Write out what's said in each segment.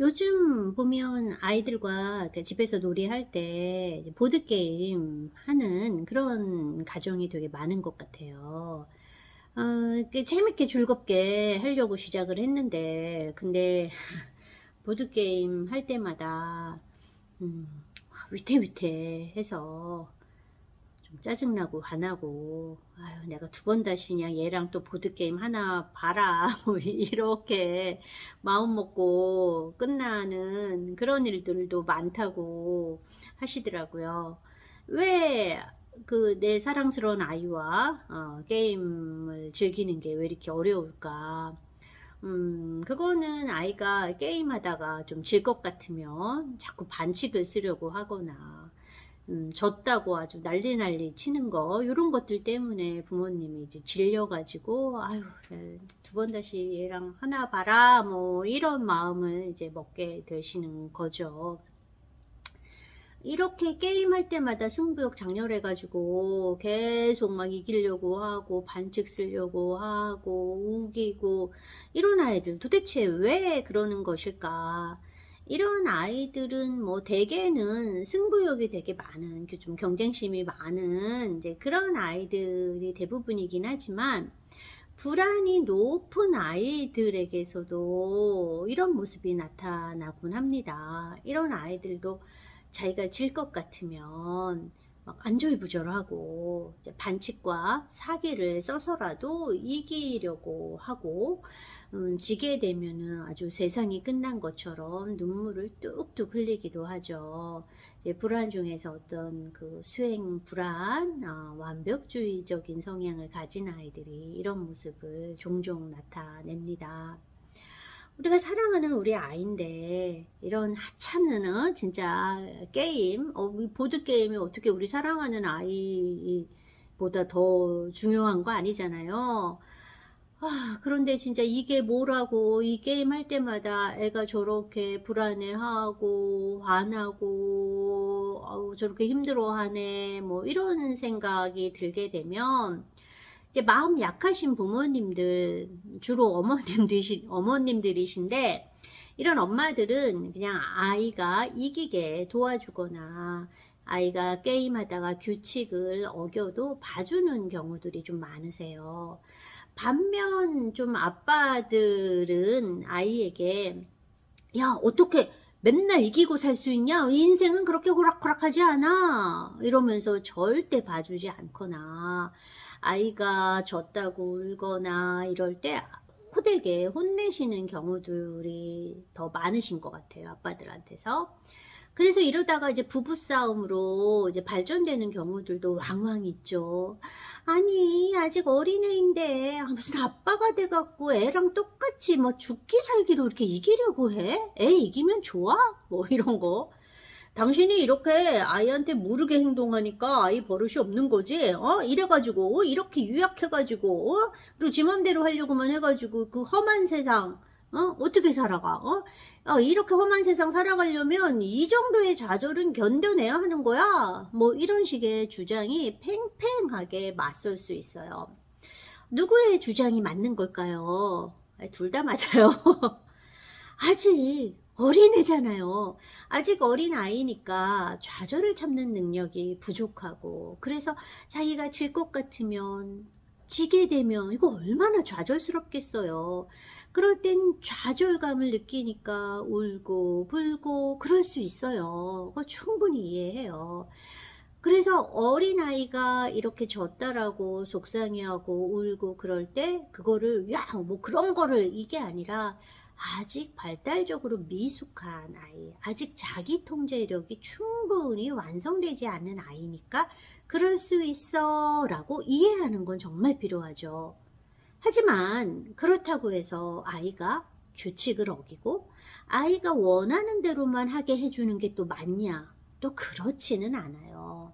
요즘 보면 아이들과 집에서 놀이할 때 보드게임 하는 그런 가정이 되게 많은 것 같아요. 이렇게 재밌게 즐겁게 하려고 시작을 했는데, 근데 보드게임 할 때마다, 음, 위태위태해서 좀 짜증나고 화나고, 아유, 내가 두 번 다시 그냥 얘랑 또 보드게임 하나 봐라. 뭐 이렇게 마음 먹고 끝나는 그런 일들도 많다고 하시더라고요. 왜 그 내 사랑스러운 아이와 게임을 즐기는 게 왜 이렇게 어려울까? 그거는 아이가 게임하다가 좀 질 것 같으면 자꾸 반칙을 쓰려고 하거나, 졌다고 아주 난리 난리 치는 거, 요런 것들 때문에 부모님이 이제 질려가지고, 아유, 두 번 다시 얘랑 하나 봐라, 뭐, 이런 마음을 이제 먹게 되시는 거죠. 이렇게 게임할 때마다 승부욕 장렬해가지고 계속 막 이기려고 하고 반칙 쓰려고 하고 우기고 이런 아이들 도대체 왜 그러는 것일까? 이런 아이들은 뭐 대개는 승부욕이 되게 많은, 좀 경쟁심이 많은 이제 그런 아이들이 대부분이긴 하지만, 불안이 높은 아이들에게서도 이런 모습이 나타나곤 합니다. 이런 아이들도 자기가 질 것 같으면 막 안절부절하고 이제 반칙과 사기를 써서라도 이기려고 하고, 지게 되면은 아주 세상이 끝난 것처럼 눈물을 뚝뚝 흘리기도 하죠. 이제 불안 중에서 어떤 그 수행 불안, 완벽주의적인 성향을 가진 아이들이 이런 모습을 종종 나타냅니다. 우리가 사랑하는 우리 아이인데 이런 하찮은 진짜 게임, 보드게임이 어떻게 우리 사랑하는 아이보다 더 중요한 거 아니잖아요. 그런데 진짜 이게 뭐라고, 이 게임 할 때마다 애가 저렇게 불안해하고 화나고 저렇게 힘들어하네, 뭐 이런 생각이 들게 되면, 이제 마음 약하신 부모님들, 주로 어머님들이신데, 이런 엄마들은 그냥 아이가 이기게 도와주거나 아이가 게임하다가 규칙을 어겨도 봐주는 경우들이 좀 많으세요. 반면 좀 아빠들은 아이에게, 야, 어떻게 맨날 이기고 살 수 있냐? 인생은 그렇게 호락호락하지 않아. 이러면서 절대 봐주지 않거나, 아이가 졌다고 울거나 이럴 때 호되게 혼내시는 경우들이 더 많으신 것 같아요, 아빠들한테서. 그래서 이러다가 이제 부부싸움으로 이제 발전되는 경우들도 왕왕 있죠. 아니, 아직 어린애인데 무슨 아빠가 돼갖고 애랑 똑같이 뭐 죽기 살기로 이렇게 이기려고 해? 애 이기면 좋아? 뭐 이런 거. 당신이 이렇게 아이한테 모르게 행동하니까 아이 버릇이 없는 거지? 이래가지고, 이렇게 유약해가지고, 그리고 지 맘대로 하려고만 해가지고, 그 험한 세상, 어떻게 살아가? 이렇게 험한 세상 살아가려면 이 정도의 좌절은 견뎌내야 하는 거야? 뭐, 이런 식의 주장이 팽팽하게 맞설 수 있어요. 누구의 주장이 맞는 걸까요? 둘 다 맞아요. 아직 어린애잖아요. 아직 어린아이니까 좌절을 참는 능력이 부족하고, 그래서 자기가 질 것 같으면, 지게 되면 이거 얼마나 좌절스럽겠어요. 그럴 땐 좌절감을 느끼니까 울고 불고 그럴 수 있어요. 그거 충분히 이해해요. 그래서 어린아이가 이렇게 졌다라고 속상해하고 울고 그럴 때 그거를, 야, 뭐 그런 거를, 이게 아니라 아직 발달적으로 미숙한 아이, 아직 자기 통제력이 충분히 완성되지 않는 아이니까 그럴 수 있어 라고 이해하는 건 정말 필요하죠. 하지만 그렇다고 해서 아이가 규칙을 어기고 아이가 원하는 대로만 하게 해주는 게 또 맞냐? 또 그렇지는 않아요.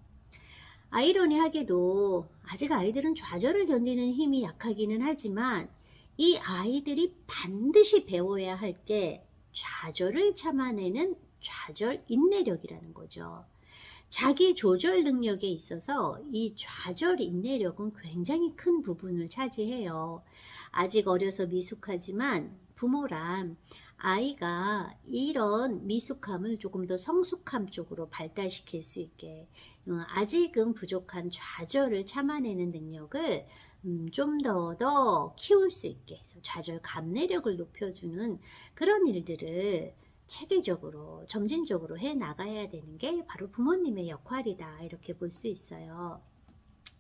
아이러니하게도 아직 아이들은 좌절을 견디는 힘이 약하기는 하지만, 이 아이들이 반드시 배워야 할 게 좌절을 참아내는 좌절 인내력이라는 거죠. 자기 조절 능력에 있어서 이 좌절 인내력은 굉장히 큰 부분을 차지해요. 아직 어려서 미숙하지만 부모란 아이가 이런 미숙함을 조금 더 성숙함 쪽으로 발달시킬 수 있게, 아직은 부족한 좌절을 참아내는 능력을 좀 더 키울 수 있게 해서 좌절 감내력을 높여주는 그런 일들을 체계적으로 점진적으로 해 나가야 되는 게 바로 부모님의 역할이다, 이렇게 볼 수 있어요.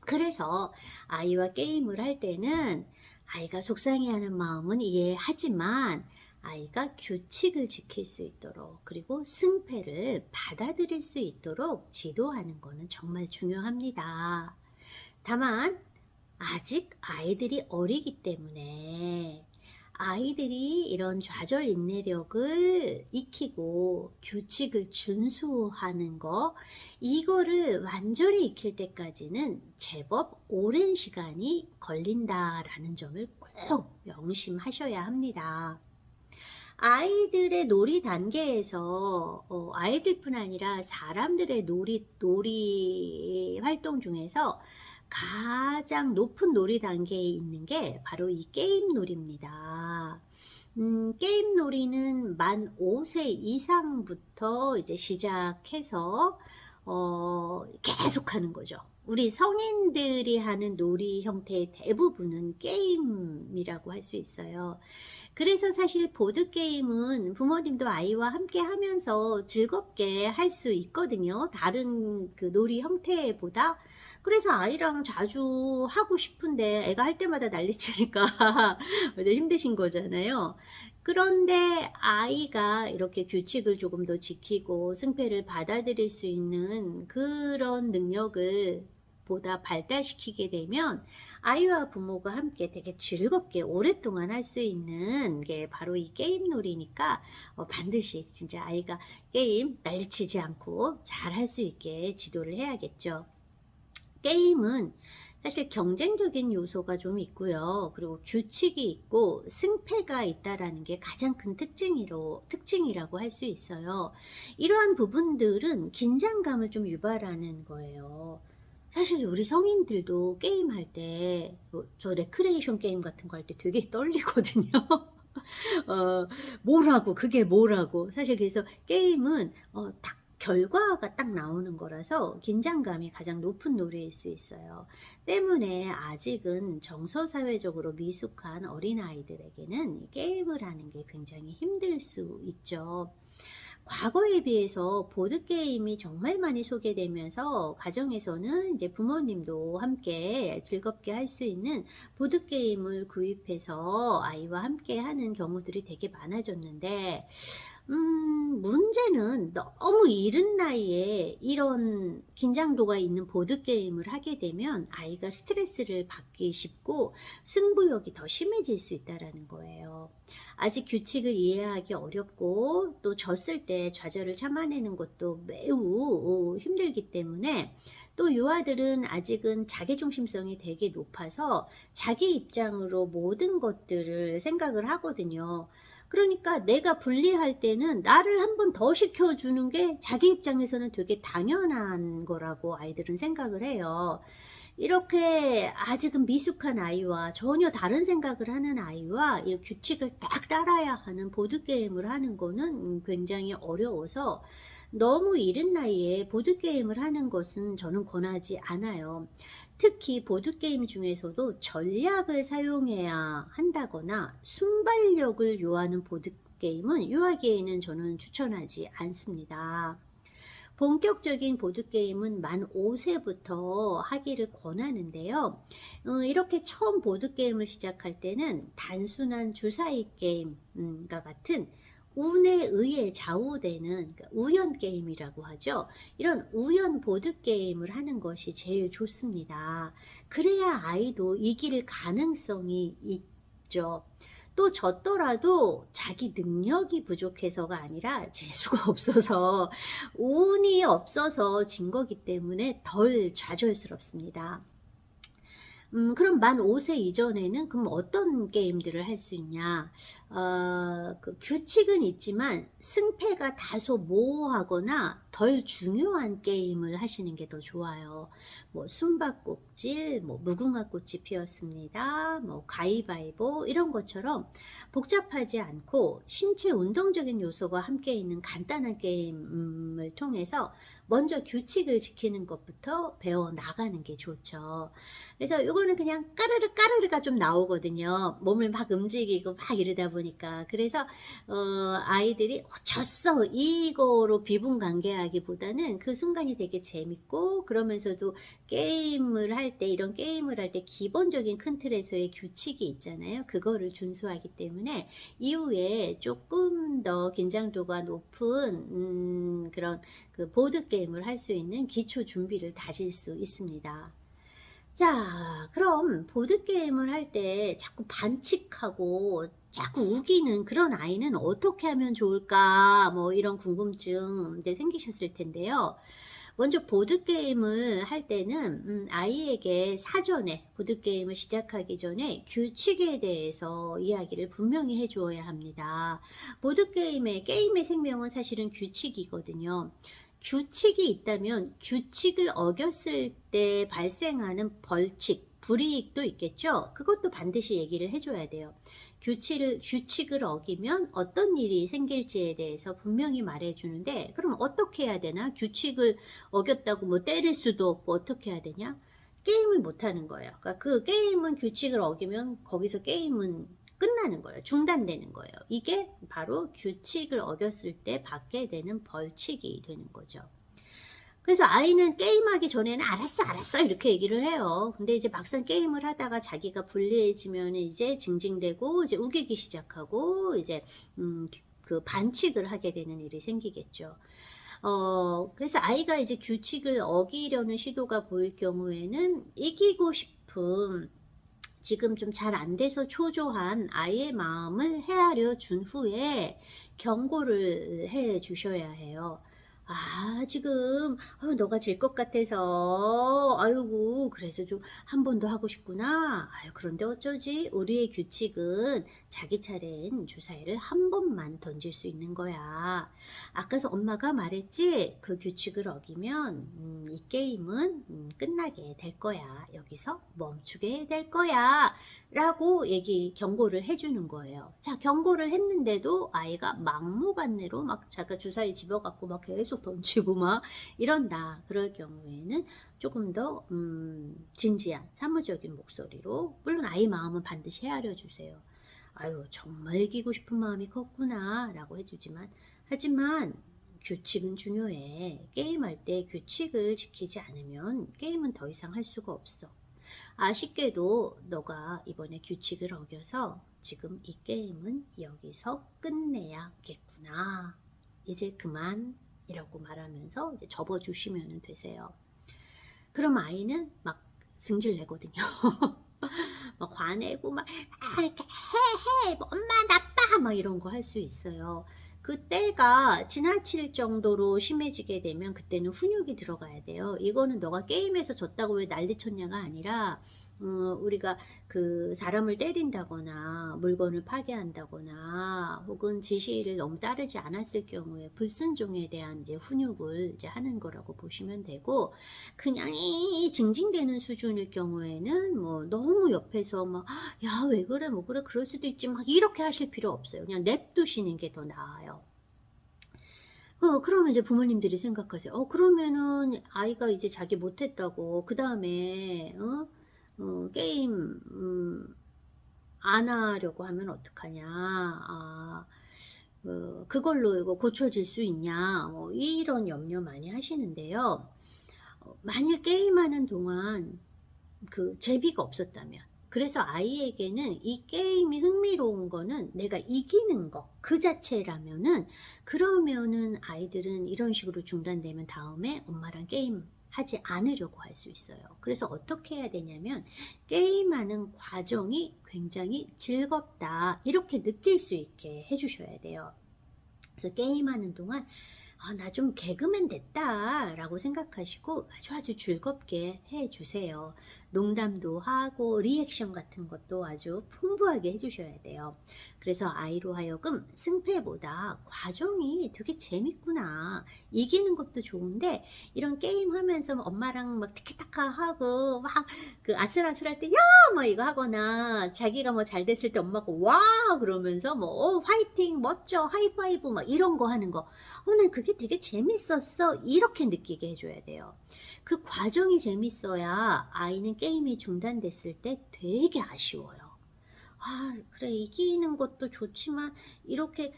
그래서 아이와 게임을 할 때는 아이가 속상해하는 마음은 이해하지만 아이가 규칙을 지킬 수 있도록, 그리고 승패를 받아들일 수 있도록 지도하는 것은 정말 중요합니다. 다만 아직 아이들이 어리기 때문에 아이들이 이런 좌절 인내력을 익히고 규칙을 준수하는 거, 이거를 완전히 익힐 때까지는 제법 오랜 시간이 걸린다라는 점을 꼭 명심하셔야 합니다. 아이들의 놀이 단계에서 아이들뿐 아니라 사람들의 놀이 활동 중에서 가장 높은 놀이 단계에 있는 게 바로 이 게임 놀이입니다. 게임 놀이는 만 5세 이상부터 이제 시작해서 계속 하는 거죠. 우리 성인들이 하는 놀이 형태의 대부분은 게임이라고 할 수 있어요. 그래서 사실 보드게임은 부모님도 아이와 함께 하면서 즐겁게 할 수 있거든요, 다른 그 놀이 형태보다. 그래서 아이랑 자주 하고 싶은데 애가 할 때마다 난리치니까 힘드신 거잖아요. 그런데 아이가 이렇게 규칙을 조금 더 지키고 승패를 받아들일 수 있는 그런 능력을 보다 발달시키게 되면 아이와 부모가 함께 되게 즐겁게 오랫동안 할 수 있는 게 바로 이 게임 놀이니까 반드시 진짜 아이가 게임 난리치지 않고 잘 할 수 있게 지도를 해야겠죠. 게임은 사실 경쟁적인 요소가 좀 있고요. 그리고 규칙이 있고 승패가 있다라는 게 가장 큰 특징이라고 할 수 있어요. 이러한 부분들은 긴장감을 좀 유발하는 거예요. 사실 우리 성인들도 게임할 때, 저 레크레이션 게임 같은 거 할 때 되게 떨리거든요. 그게 뭐라고. 사실 그래서 게임은 딱 결과가 딱 나오는 거라서 긴장감이 가장 높은 놀이일 수 있어요. 때문에 아직은 정서사회적으로 미숙한 어린아이들에게는 게임을 하는 게 굉장히 힘들 수 있죠. 과거에 비해서 보드게임이 정말 많이 소개되면서 가정에서는 이제 부모님도 함께 즐겁게 할 수 있는 보드게임을 구입해서 아이와 함께 하는 경우들이 되게 많아졌는데, 문제는 너무 이른 나이에 이런 긴장도가 있는 보드게임을 하게 되면 아이가 스트레스를 받기 쉽고 승부욕이 더 심해질 수 있다는 거예요. 아직 규칙을 이해하기 어렵고 또 졌을 때 좌절을 참아내는 것도 매우 힘들기 때문에, 또 유아들은 아직은 자기중심성이 되게 높아서 자기 입장으로 모든 것들을 생각을 하거든요. 그러니까 내가 불리할 때는 나를 한 번 더 시켜주는 게 자기 입장에서는 되게 당연한 거라고 아이들은 생각을 해요. 이렇게 아직은 미숙한 아이와 전혀 다른 생각을 하는 아이와 이 규칙을 딱 따라야 하는 보드게임을 하는 거는 굉장히 어려워서 너무 이른 나이에 보드게임을 하는 것은 저는 권하지 않아요. 특히 보드게임 중에서도 전략을 사용해야 한다거나 순발력을 요하는 보드게임은 유아기에는 저는 추천하지 않습니다. 본격적인 보드게임은 만 5세부터 하기를 권하는데요. 이렇게 처음 보드게임을 시작할 때는 단순한 주사위 게임과 같은 운에 의해 좌우되는 우연 게임이라고 하죠. 이런 우연 보드 게임을 하는 것이 제일 좋습니다. 그래야 아이도 이길 가능성이 있죠. 또 졌더라도 자기 능력이 부족해서가 아니라 재수가 없어서, 운이 없어서 진 거기 때문에 덜 좌절스럽습니다. 그럼 만 5세 이전에는 그럼 어떤 게임들을 할 수 있냐? 그 규칙은 있지만 승패가 다소 모호하거나 덜 중요한 게임을 하시는 게 더 좋아요. 뭐 숨바꼭질, 뭐 무궁화꽃이 피었습니다, 뭐 가위바위보 이런 것처럼 복잡하지 않고 신체 운동적인 요소가 함께 있는 간단한 게임을 통해서 먼저 규칙을 지키는 것부터 배워 나가는 게 좋죠. 그래서 요거는 그냥 까르르 까르르가 좀 나오거든요. 몸을 막 움직이고 막 이러다 보니까. 그래서 아이들이 졌어 이거로 비분간개하기보다는 그 순간이 되게 재밌고, 그러면서도 게임을 할 때, 이런 게임을 할 때 기본적인 큰 틀에서의 규칙이 있잖아요. 그거를 준수하기 때문에 이후에 조금 더 긴장도가 높은 그런 그 보드게임을 할 수 있는 기초 준비를 다질 수 있습니다. 자, 그럼 보드게임을 할 때 자꾸 반칙하고 자꾸 우기는 그런 아이는 어떻게 하면 좋을까? 뭐 이런 궁금증 이제 생기셨을 텐데요. 먼저 보드게임을 할 때는 아이에게 사전에, 보드게임을 시작하기 전에 규칙에 대해서 이야기를 분명히 해주어야 합니다. 게임의 생명은 사실은 규칙이거든요. 규칙이 있다면 규칙을 어겼을 때 발생하는 벌칙, 불이익도 있겠죠. 그것도 반드시 얘기를 해줘야 돼요. 규칙을 어기면 어떤 일이 생길지에 대해서 분명히 말해주는데, 그럼 어떻게 해야 되나? 규칙을 어겼다고 뭐 때릴 수도 없고 어떻게 해야 되냐? 게임을 못하는 거예요. 그러니까 그 게임은 규칙을 어기면 거기서 게임은 끝나는 거예요. 중단되는 거예요. 이게 바로 규칙을 어겼을 때 받게 되는 벌칙이 되는 거죠. 그래서 아이는 게임하기 전에는 알았어 알았어 이렇게 얘기를 해요. 근데 이제 막상 게임을 하다가 자기가 불리해지면 이제 징징대고 이제 우기기 시작하고 이제 그 반칙을 하게 되는 일이 생기겠죠. 그래서 아이가 이제 규칙을 어기려는 시도가 보일 경우에는 이기고 싶은, 지금 좀 잘 안 돼서 초조한 아이의 마음을 헤아려 준 후에 경고를 해 주셔야 해요. 아, 지금 너가 질 것 같아서 아이고 그래서 좀 한 번 더 하고 싶구나. 아유, 그런데 어쩌지? 우리의 규칙은 자기 차례인 주사위를 한 번만 던질 수 있는 거야. 아까 엄마가 말했지? 그 규칙을 어기면 이 게임은 끝나게 될 거야. 여기서 멈추게 될 거야. 라고 경고를 해주는 거예요. 자, 경고를 했는데도 아이가 막무가내로 막 자기가 주사위 집어갖고 막 계속 던지고 막 이런다. 그럴 경우에는 조금 더 진지한 사무적인 목소리로, 물론 아이 마음은 반드시 헤아려 주세요. 아유, 정말 이기고 싶은 마음이 컸구나 라고 해주지만, 하지만 규칙은 중요해. 게임할 때 규칙을 지키지 않으면 게임은 더 이상 할 수가 없어. 아쉽게도 너가 이번에 규칙을 어겨서 지금 이 게임은 여기서 끝내야겠구나. 이제 그만 이라고 말하면서 이제 접어주시면 되세요. 그럼 아이는 막 승질내거든요. 막 화내고 막 이렇게 해 뭐 엄마 나빠 막 이런 거 할 수 있어요. 그때가 지나칠 정도로 심해지게 되면 그때는 훈육이 들어가야 돼요. 이거는 너가 게임에서 졌다고 왜 난리쳤냐가 아니라 우리가 그 사람을 때린다거나 물건을 파괴한다거나 혹은 지시를 너무 따르지 않았을 경우에 불순종에 대한 이제 훈육을 이제 하는 거라고 보시면 되고, 그냥 이 징징대는 수준일 경우에는 뭐 너무 옆에서 막 야 왜 그래 뭐 그래 그럴 수도 있지 막 이렇게 하실 필요 없어요. 그냥 냅두시는 게 더 나아요. 그러면 이제 부모님들이 생각하세요. 그러면은 아이가 이제 자기 못했다고 그 다음에 게임 안 하려고 하면 어떡하냐. 그걸로 이거 고쳐질 수 있냐. 이런 염려 많이 하시는데요. 만일 게임하는 동안 그 재미가 없었다면, 그래서 아이에게는 이 게임이 흥미로운 거는 내가 이기는 거 그 자체라면은, 그러면은 아이들은 이런 식으로 중단되면 다음에 엄마랑 게임 하지 않으려고 할 수 있어요. 그래서 어떻게 해야 되냐면 게임하는 과정이 굉장히 즐겁다 이렇게 느낄 수 있게 해주셔야 돼요. 그래서 게임하는 동안 나 좀 개그맨 됐다 라고 생각하시고 아주 아주 즐겁게 해주세요. 농담도 하고 리액션 같은 것도 아주 풍부하게 해주셔야 돼요. 그래서 아이로 하여금 승패보다 과정이 되게 재밌구나. 이기는 것도 좋은데 이런 게임 하면서 엄마랑 막 티키타카 하고 막 그 아슬아슬할 때 야! 뭐 이거 하거나 자기가 뭐 잘 됐을 때 엄마가 와! 그러면서 뭐 화이팅 멋져 하이파이브 막 이런 거 하는 거. 난 그게 되게 재밌었어. 이렇게 느끼게 해줘야 돼요. 그 과정이 재밌어야 아이는 게임이 중단됐을 때 되게 아쉬워요. 그래, 이기는 것도 좋지만, 이렇게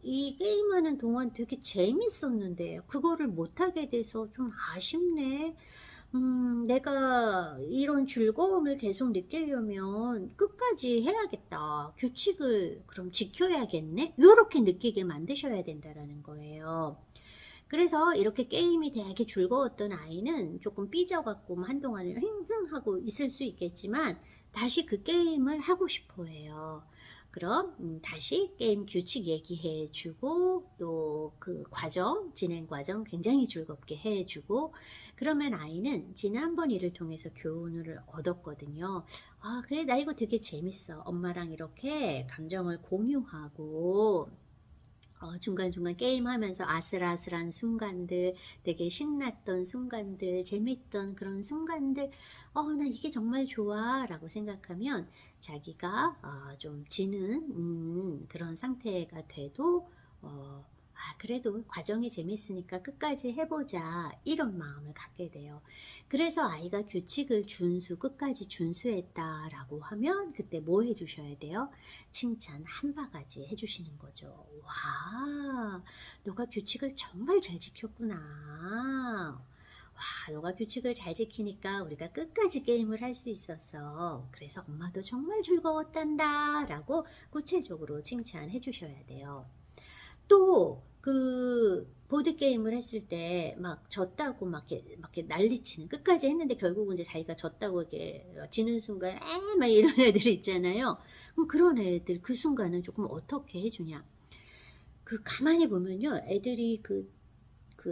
이 게임하는 동안 되게 재밌었는데, 그거를 못하게 돼서 좀 아쉽네. 내가 이런 즐거움을 계속 느끼려면 끝까지 해야겠다. 규칙을 그럼 지켜야겠네? 이렇게 느끼게 만드셔야 된다라는 거예요. 그래서 이렇게 게임이 되게 즐거웠던 아이는 조금 삐져갖고 한동안은 흥흥 하고 있을 수 있겠지만 다시 그 게임을 하고 싶어 해요. 그럼 다시 게임 규칙 얘기해 주고 또 그 과정, 진행 과정 굉장히 즐겁게 해 주고 그러면 아이는 지난번 일을 통해서 교훈을 얻었거든요. 그래, 나 이거 되게 재밌어. 엄마랑 이렇게 감정을 공유하고 중간중간 게임하면서 아슬아슬한 순간들, 되게 신났던 순간들, 재밌던 그런 순간들, 나 이게 정말 좋아 라고 생각하면 자기가 좀 지는 그런 상태가 돼도 그래도 과정이 재밌으니까 끝까지 해보자 이런 마음을 갖게 돼요. 그래서 아이가 규칙을 끝까지 준수했다라고 하면 그때 뭐 해주셔야 돼요? 칭찬 한 바가지 해주시는 거죠. 와, 너가 규칙을 정말 잘 지켰구나. 와, 너가 규칙을 잘 지키니까 우리가 끝까지 게임을 할 수 있었어. 그래서 엄마도 정말 즐거웠단다 라고 구체적으로 칭찬해 주셔야 돼요. 또 보드게임을 했을 때 막 졌다고 막 이렇게 난리치는 끝까지 했는데 결국은 이제 자기가 졌다고 이렇게 지는 순간 막 이런 애들 있잖아요. 그럼 그런 애들 그 순간은 조금 어떻게 해주냐. 가만히 보면요. 애들이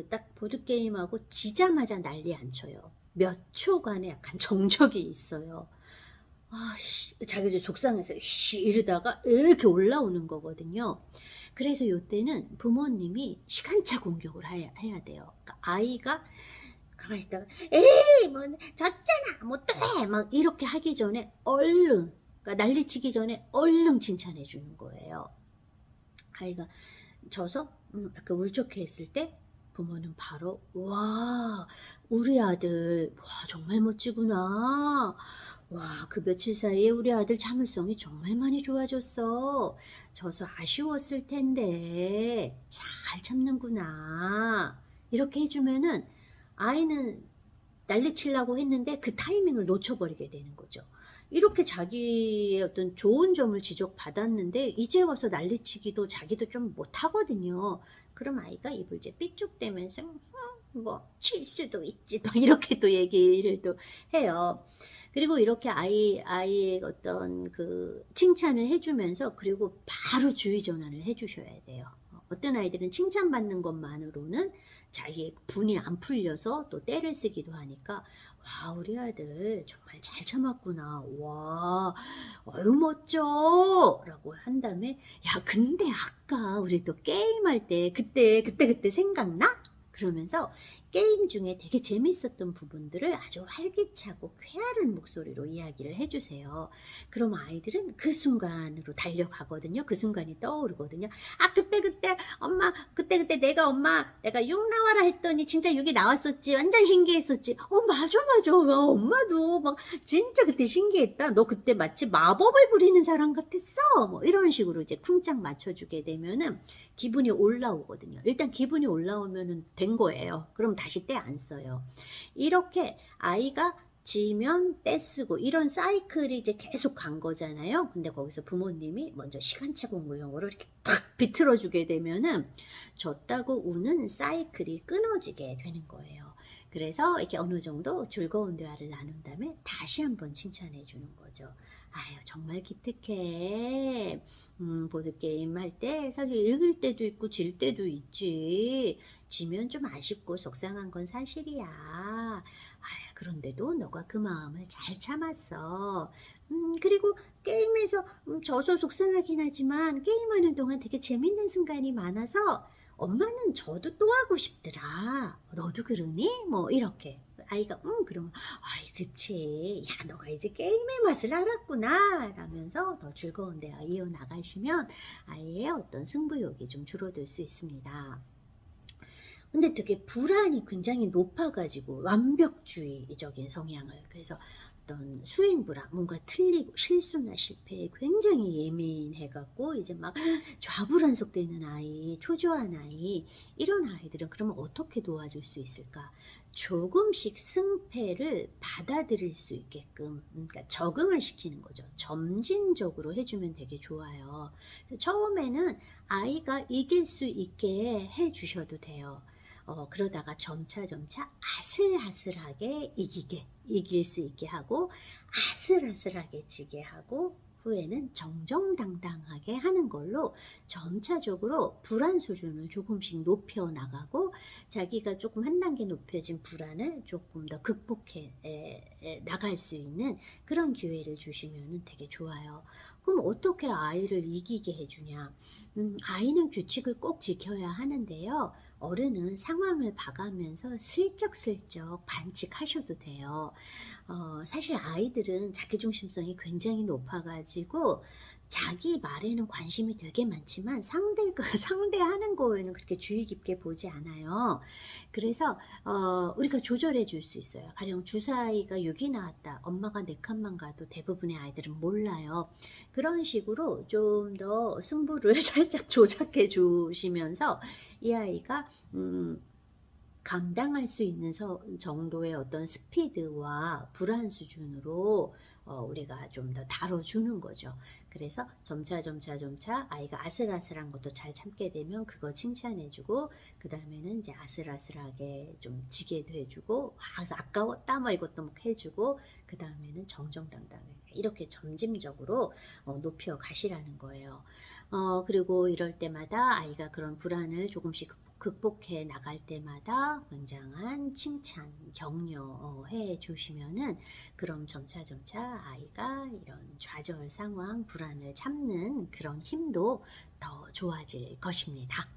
딱 보드게임하고 지자마자 난리 안 쳐요. 몇 초간에 약간 정적이 있어요. 자기들 속상해서 이러다가 이렇게 올라오는 거거든요. 그래서 이때는 부모님이 시간차 공격을 해야 돼요. 그러니까 아이가 가만히 있다가 에이 뭐 졌잖아 뭐 또 해 막 이렇게 하기 전에 얼른 그러니까 난리치기 전에 얼른 칭찬해 주는 거예요. 아이가 져서 약간 울적해 있을 때 부모는 바로 와 우리 아들 와 정말 멋지구나. 와, 그 며칠 사이에 우리 아들 참을성이 정말 많이 좋아졌어. 져서 아쉬웠을 텐데 잘 참는구나. 이렇게 해주면은 아이는 난리치려고 했는데 그 타이밍을 놓쳐버리게 되는 거죠. 이렇게 자기의 어떤 좋은 점을 지적받았는데 이제 와서 난리치기도 자기도 좀 못하거든요. 그럼 아이가 입을 이제 삐죽대면서 뭐 칠 수도 있지 또 이렇게 또 얘기를 또 해요. 그리고 이렇게 아이의 어떤 칭찬을 해주면서 그리고 바로 주의 전환을 해주셔야 돼요. 어떤 아이들은 칭찬받는 것만으로는 자기의 분이 안 풀려서 또 떼를 쓰기도 하니까 와 우리 아들 정말 잘 참았구나. 와 어유 멋져 라고 한 다음에 야 근데 아까 우리 또 게임할 때 그때 생각나? 그러면서 게임 중에 되게 재밌었던 부분들을 아주 활기차고 쾌활한 목소리로 이야기를 해주세요. 그럼 아이들은 그 순간으로 달려가거든요. 그 순간이 떠오르거든요. 그때 엄마 그때 내가 6 나와라 했더니 진짜 6이 나왔었지. 완전 신기했었지. 맞아. 엄마도 막 진짜 그때 신기했다. 너 그때 마치 마법을 부리는 사람 같았어. 뭐 이런 식으로 이제 쿵짝 맞춰주게 되면은 기분이 올라오거든요. 일단 기분이 올라오면은 된 거예요. 그럼 다시 떼 안 써요. 이렇게 아이가 지면 떼 쓰고 이런 사이클이 이제 계속 간 거잖아요. 근데 거기서 부모님이 먼저 시간차 공부용으로 이렇게 탁 비틀어주게 되면은 졌다고 우는 사이클이 끊어지게 되는 거예요. 그래서 이렇게 어느 정도 즐거운 대화를 나눈 다음에 다시 한번 칭찬해 주는 거죠. "아유 정말 기특해. 보드게임 할 때 사실 이길 때도 있고 질 때도 있지. 지면 좀 아쉽고 속상한 건 사실이야. 그런데도 너가 그 마음을 잘 참았어. 그리고 게임에서 져서 속상하긴 하지만 게임하는 동안 되게 재밌는 순간이 많아서 엄마는 저도 또 하고 싶더라. 너도 그러니?" 뭐 이렇게. 아이가 그러면 "아이 그치. 야 너가 이제 게임의 맛을 알았구나." 라면서 더 즐거운 대화 이어나가시면 아이의 어떤 승부욕이 좀 줄어들 수 있습니다. 근데 되게 불안이 굉장히 높아 가지고 완벽주의적인 성향을, 그래서 어떤 수행 불안, 뭔가 틀리고 실수나 실패에 굉장히 예민해 갖고 이제 막 좌불안석되는 아이, 초조한 아이, 이런 아이들은 그러면 어떻게 도와줄 수 있을까? 조금씩 승패를 받아들일 수 있게끔, 그러니까 적응을 시키는 거죠. 점진적으로 해 주면 되게 좋아요. 그래서 처음에는 아이가 이길 수 있게 해 주셔도 돼요. 그러다가 점차 아슬아슬하게 이길 수 있게 하고, 아슬아슬하게 지게 하고, 후에는 정정당당하게 하는 걸로 점차적으로 불안 수준을 조금씩 높여 나가고, 자기가 조금 한 단계 높여진 불안을 조금 더 극복해 나갈 수 있는 그런 기회를 주시면 되게 좋아요. 그럼 어떻게 아이를 이기게 해주냐? 아이는 규칙을 꼭 지켜야 하는데요. 어른은 상황을 봐가면서 슬쩍슬쩍 반칙하셔도 돼요. 사실 아이들은 자기중심성이 굉장히 높아 가지고 자기 말에는 관심이 되게 많지만 상대가 상대하는 거에는 그렇게 주의 깊게 보지 않아요. 그래서 우리가 조절해 줄 수 있어요. 가령 주사위가 6이 나왔다. 엄마가 4 칸만 가도 대부분의 아이들은 몰라요. 그런 식으로 좀 더 승부를 살짝 조작해 주시면서 이 아이가 감당할 수 있는 정도의 어떤 스피드와 불안 수준으로 우리가 좀 더 다뤄주는 거죠. 그래서 점차 아이가 아슬아슬한 것도 잘 참게 되면 그거 칭찬해주고, 그 다음에는 이제 아슬아슬하게 좀 지게도 해주고, 아까웠다 뭐 이것도 막 해주고, 그 다음에는 정정당당하게 이렇게 점진적으로 높여 가시라는 거예요. 그리고 이럴 때마다 아이가 그런 불안을 조금씩 극복해 나갈 때마다 굉장한 칭찬, 격려해 주시면은 그럼 점차 아이가 이런 좌절 상황, 불안을 참는 그런 힘도 더 좋아질 것입니다.